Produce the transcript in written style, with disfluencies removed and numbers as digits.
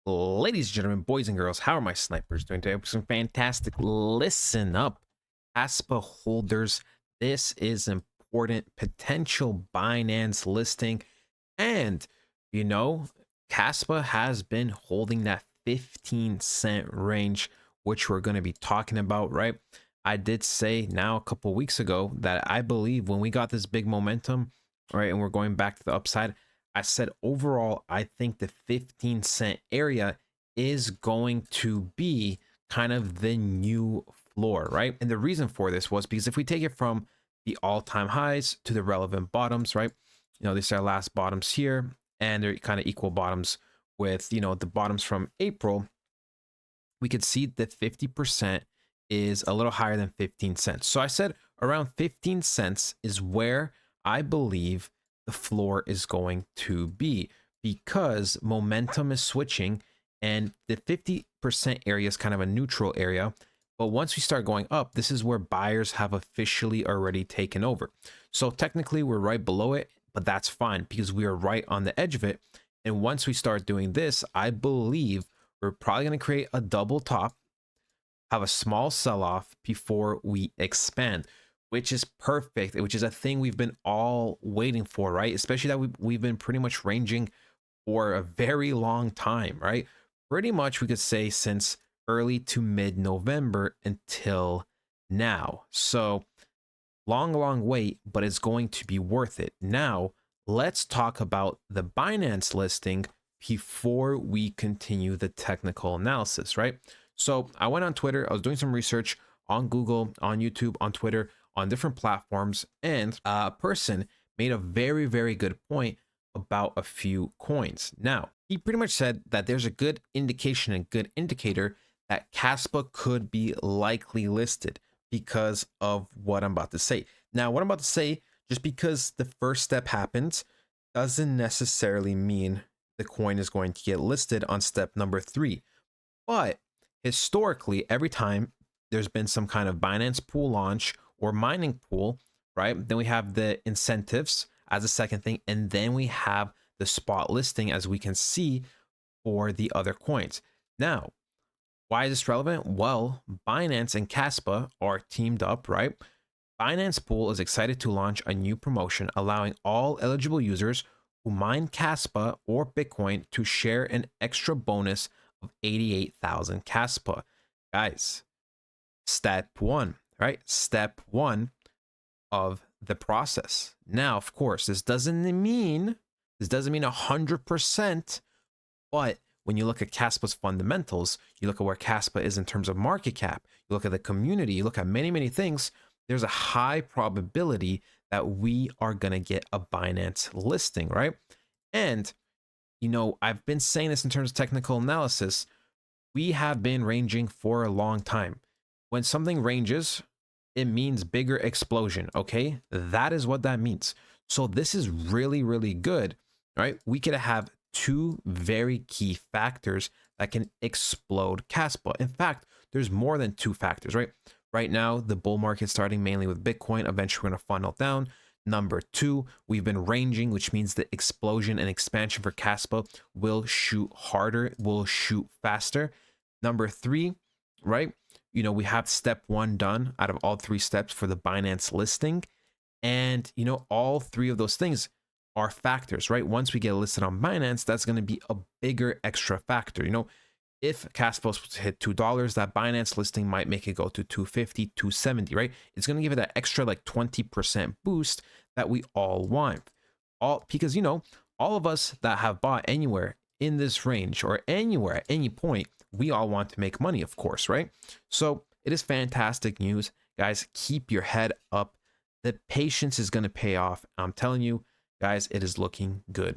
Ladies and gentlemen, boys and girls, how are my snipers doing today? Some fantastic. Listen up, Kaspa holders. This is important potential Binance listing. And you know, Kaspa has been holding that 15-cent range, which we're going to be talking about, right? I did say now a couple weeks ago that I believe when we got this big momentum, right, and we're going back to the upside, I said overall, I think the 15-cent area is going to be kind of the new floor, right? And the reason for this was because if we take it from the all-time highs to the relevant bottoms, right? These are our last bottoms here, and they're kind of equal bottoms with, the bottoms from April. We could see that 50% is a little higher than 15 cents. So I said around 15 cents is where I believe the floor is going to be, because momentum is switching and the 50% area is kind of a neutral area. But once we start going up, this is where buyers have officially already taken over. So technically we're right below it, but that's fine because we are right on the edge of it. And once we start doing this, I believe we're probably going to create a double top, have a small sell-off before we expand, which is perfect, which is a thing we've been all waiting for, right? Especially that we've been pretty much ranging for a very long time, right? Pretty much we could say since early to mid-November until now. So long wait, but it's going to be worth it. Now, let's talk about the Binance listing before we continue the technical analysis, right? So I went on Twitter, I was doing some research on Google, on YouTube, on Twitter, on different platforms, and a person made a very good point about a few coins. Now, he pretty much said that there's a good indication and good indicator that Kaspa could be likely listed because of what I'm about to say. Now, what I'm about to say, just because the first step happens, doesn't necessarily mean the coin is going to get listed on step number 3. But historically, every time there's been some kind of Binance pool launch or mining pool, right? Then we have the incentives as a second thing, and then we have the spot listing, as we can see for the other coins. Now, why is this relevant? Well, Binance and Kaspa are teamed up, right? Binance Pool is excited to launch a new promotion allowing all eligible users who mine Kaspa or Bitcoin to share an extra bonus of 88,000 Kaspa. Guys, step 1, right? Step 1 of the process. Now, of course, this doesn't mean 100%, but when you look at Kaspa's fundamentals, you look at where Kaspa is in terms of market cap, you look at the community, you look at many things, there's a high probability that we are going to get a Binance listing, right? And, I've been saying this in terms of technical analysis. We have been ranging for a long time. When something ranges, it means bigger explosion, okay? That is what that means. So this is really good, right? We could have 2 very key factors that can explode Kaspa. In fact, there's more than 2 factors, right? Right now, the bull market starting mainly with Bitcoin. Eventually, we're going to funnel down. Number 2, we've been ranging, which means the explosion and expansion for Kaspa will shoot harder, will shoot faster. Number 3, right? We have step 1 done out of all 3 steps for the Binance listing. And, all 3 of those things are factors, right? Once we get listed on Binance, that's going to be a bigger extra factor. If Kaspa was to hit $2, that Binance listing might make it go to 250, 270, right? It's going to give it that extra like 20% boost that we all want. Because, all of us that have bought anywhere in this range or anywhere at any point, we all want to make money, of course, right? So it is fantastic news. Guys, keep your head up. The patience is going to pay off. I'm telling you, guys, it is looking good.